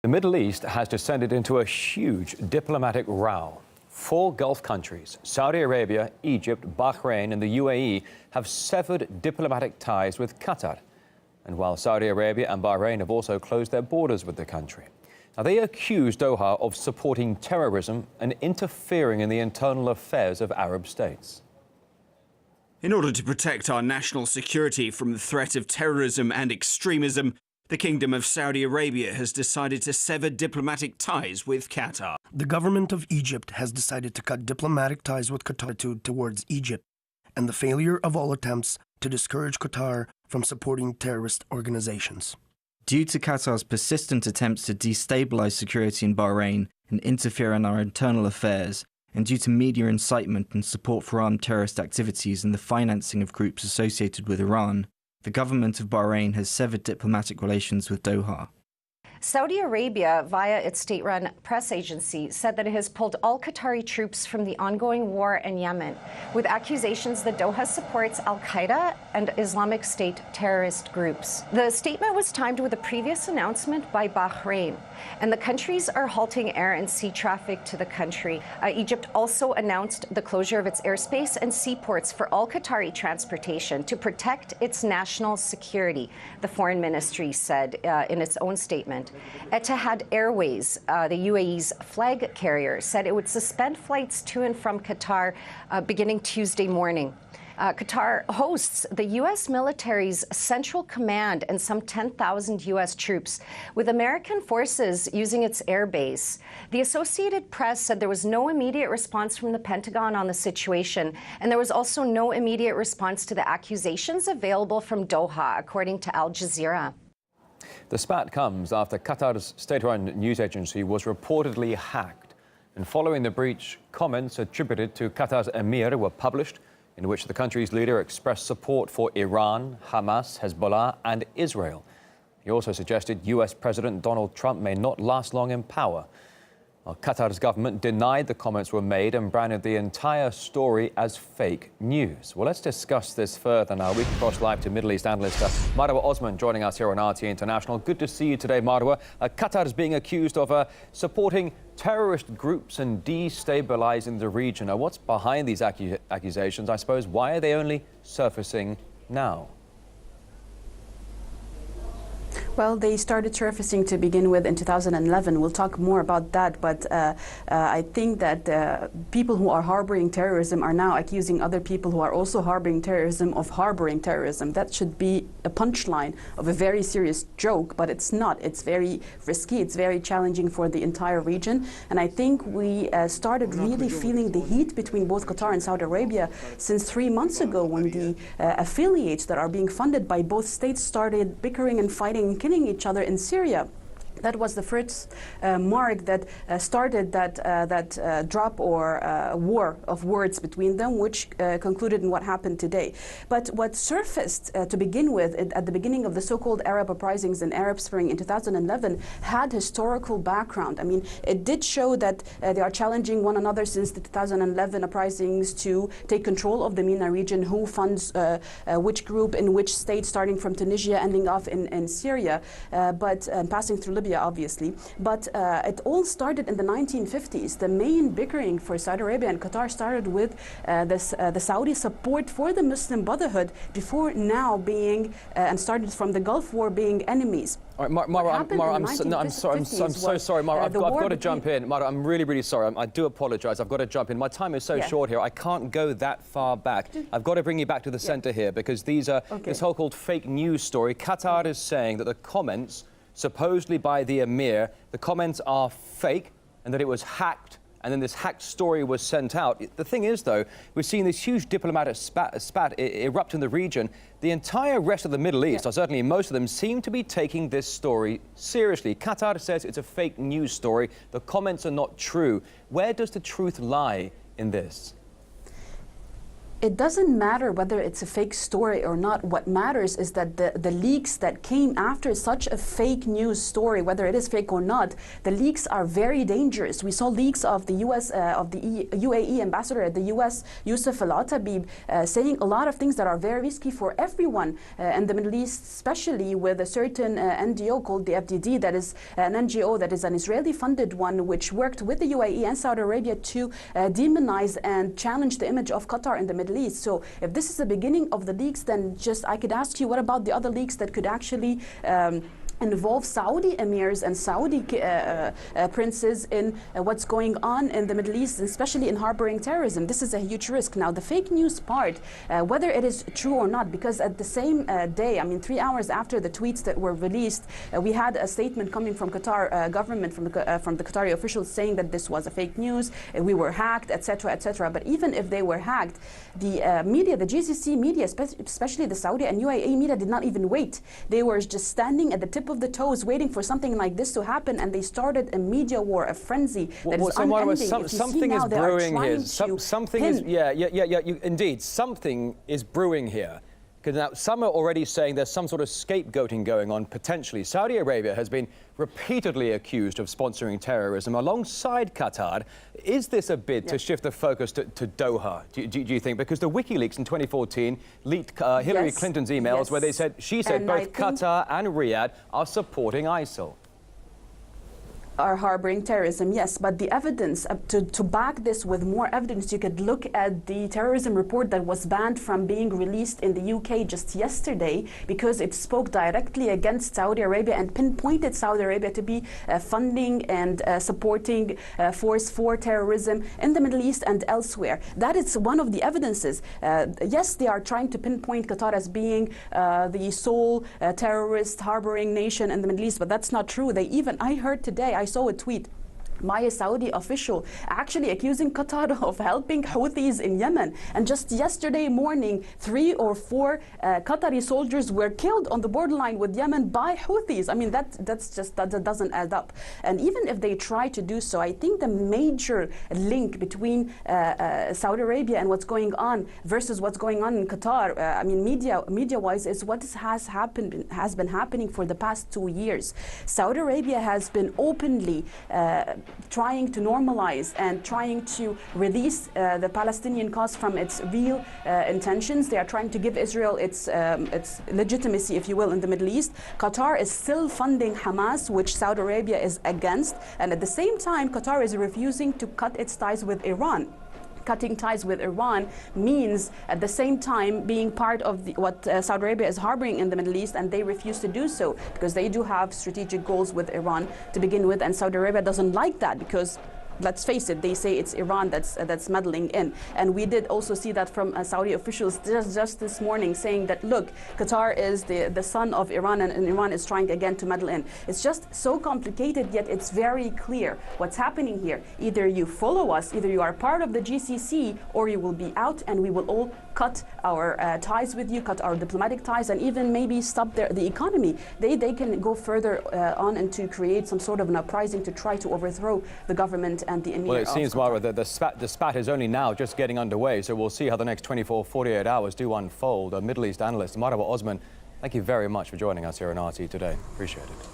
The Middle East has descended into a huge diplomatic row. Four Gulf countries, Saudi Arabia, Egypt, Bahrain and the UAE, have severed diplomatic ties with Qatar. And while Saudi Arabia and Bahrain have also closed their borders with the country. Now, they accuse Doha of supporting terrorism and interfering in the internal affairs of Arab states. In order to protect our national security from the threat of terrorism and extremism, the Kingdom of Saudi Arabia has decided to sever diplomatic ties with Qatar. The government of Egypt has decided to cut diplomatic ties with Qatar towards Egypt, and the failure of all attempts to discourage Qatar from supporting terrorist organizations. Due to Qatar's persistent attempts to destabilize security in Bahrain and interfere in our internal affairs, and due to media incitement and support for armed terrorist activities and the financing of groups associated with Iran, the government of Bahrain has severed diplomatic relations with Doha. Saudi Arabia, via its state-run press agency, said that it has pulled all Qatari troops from the ongoing war in Yemen, with accusations that Doha supports al-Qaeda and Islamic State terrorist groups. The statement was timed with a previous announcement by Bahrain, and the countries are halting air and sea traffic to the country. Egypt also announced the closure of its airspace and seaports for all Qatari transportation to protect its national security, the Foreign Ministry said in its own statement. Etihad Airways, the UAE's flag carrier, said it would suspend flights to and from Qatar beginning Tuesday morning. Qatar hosts the U.S. military's Central Command and some 10,000 U.S. troops, with American forces using its air base. The Associated Press said there was no immediate response from the Pentagon on the situation, and there was also no immediate response to the accusations available from Doha, according to Al Jazeera. The spat comes after Qatar's state-run news agency was reportedly hacked. And following the breach, comments attributed to Qatar's emir were published, in which the country's leader expressed support for Iran, Hamas, Hezbollah and Israel. He also suggested U.S. President Donald Trump may not last long in power. Well, Qatar's government denied the comments were made and branded the entire story as fake news. Well, let's discuss this further now. We can cross live to Middle East analyst Marwa Osman joining us here on RT International. Good to see you today, Marwa. Qatar is being accused of supporting terrorist groups and destabilizing the region. Now, what's behind these accusations? I suppose, why are they only surfacing now? Well, they started surfacing to begin with in 2011. We'll talk more about that, but I think that people who are harboring terrorism are now accusing other people who are also harboring terrorism of harboring terrorism. That should be a punchline of a very serious joke, but it's not. It's very risky. It's very challenging for the entire region. And I think we started really feeling the heat between both Qatar and Saudi Arabia since 3 months ago, when the affiliates that are being funded by both states started bickering and fighting and killing each other in Syria. That was the first mark that started that drop or war of words between them, which concluded in what happened today. But what surfaced to begin with at the beginning of the so-called Arab uprisings and Arab Spring in 2011 had historical background. I mean, it did show that they are challenging one another since the 2011 uprisings to take control of the MENA region, who funds which group in which state, starting from Tunisia, ending off in Syria, but passing through Libya, obviously. But it all started in the 1950s. The main bickering for Saudi Arabia and Qatar started with the Saudi support for the Muslim Brotherhood, before now being, and started from the Gulf War, being enemies. All right, Marwa, I'm so sorry, Marwa. I've got to jump in. Marwa, I'm really sorry. I do apologize. I've got to jump in. My time is so short here. I can't go that far back. I've got to bring you back to the center here, because these are this whole called fake news story. Qatar is saying that the comments supposedly by the emir, the comments are fake and that it was hacked, and then this hacked story was sent out. The thing is, though, we've seen this huge diplomatic spat erupt in the region. The entire rest of the Middle East, or certainly most of them, seem to be taking this story seriously. Qatar says it's a fake news story. The comments are not true. Where does the truth lie in this? It doesn't matter whether it's a fake story or not. What matters is that the leaks that came after such a fake news story, whether it is fake or not, the leaks are very dangerous. We saw leaks of the UAE ambassador at the US, Yusuf Al-Atabib, saying a lot of things that are very risky for everyone in the Middle East, especially with a certain NGO called the FDD, that is an NGO that is an Israeli-funded one, which worked with the UAE and Saudi Arabia to demonize and challenge the image of Qatar in the Middle East. So if this is the beginning of the leaks, then I could ask you, what about the other leaks that could actually involve Saudi emirs and Saudi princes in what's going on in the Middle East, especially in harboring terrorism? This is a huge risk. Now, the fake news part, whether it is true or not, because at the same day, I mean, 3 hours after the tweets that were released, we had a statement coming from Qatar government, from the Qatari officials, saying that this was a fake news, we were hacked, etc., etc. But even if they were hacked, the media, the GCC media, especially the Saudi and UAE media, did not even wait. They were just standing at the tip of the toes waiting for something like this to happen, and they started a media war, a frenzy that is unending. Something is brewing here. Something is, indeed, something is brewing here. Because now some are already saying there's some sort of scapegoating going on, potentially. Saudi Arabia has been repeatedly accused of sponsoring terrorism alongside Qatar. Is this a bid to shift the focus to Doha, do you think? Because the WikiLeaks in 2014 leaked Hillary Clinton's emails where she said both Qatar and Riyadh are supporting ISIL. Are harboring terrorism, yes, but the evidence, to back this with more evidence, you could look at the terrorism report that was banned from being released in the UK just yesterday, because it spoke directly against Saudi Arabia and pinpointed Saudi Arabia to be funding and supporting force for terrorism in the Middle East and elsewhere. That is one of the evidences. Yes, they are trying to pinpoint Qatar as being the sole terrorist harboring nation in the Middle East, but that's not true. I heard today, I saw a tweet by a Saudi official actually accusing Qatar of helping Houthis in Yemen. And just yesterday morning, 3 or 4 Qatari soldiers were killed on the borderline with Yemen by Houthis. I mean, that doesn't add up. And even if they try to do so, I think the major link between Saudi Arabia and what's going on versus what's going on in Qatar, I mean, media-wise, is what has been happening for the past 2 years. Saudi Arabia has been openly trying to normalize and trying to release the Palestinian cause from its real intentions. They are trying to give Israel its legitimacy, if you will, in the Middle East. Qatar is still funding Hamas, which Saudi Arabia is against, and at the same time, Qatar is refusing to cut its ties with Iran. Cutting ties with Iran means at the same time being part of what Saudi Arabia is harboring in the Middle East, and they refuse to do so because they do have strategic goals with Iran to begin with, and Saudi Arabia doesn't like that because, let's face it, they say it's Iran that's meddling in. And we did also see that from Saudi officials just this morning, saying that, look, Qatar is the son of Iran, and Iran is trying again to meddle in. It's just so complicated, yet it's very clear what's happening here. Either you follow us, either you are part of the GCC, or you will be out, and we will all cut our ties with you, cut our diplomatic ties, and even maybe stop the economy. They can go further on and to create some sort of an uprising to try to overthrow the government and the emir. Well, it seems, Mara, that the spat is only now just getting underway, so we'll see how the next 24, 48 hours do unfold. A Middle East analyst, Mara Osman, thank you very much for joining us here on RT today. Appreciate it.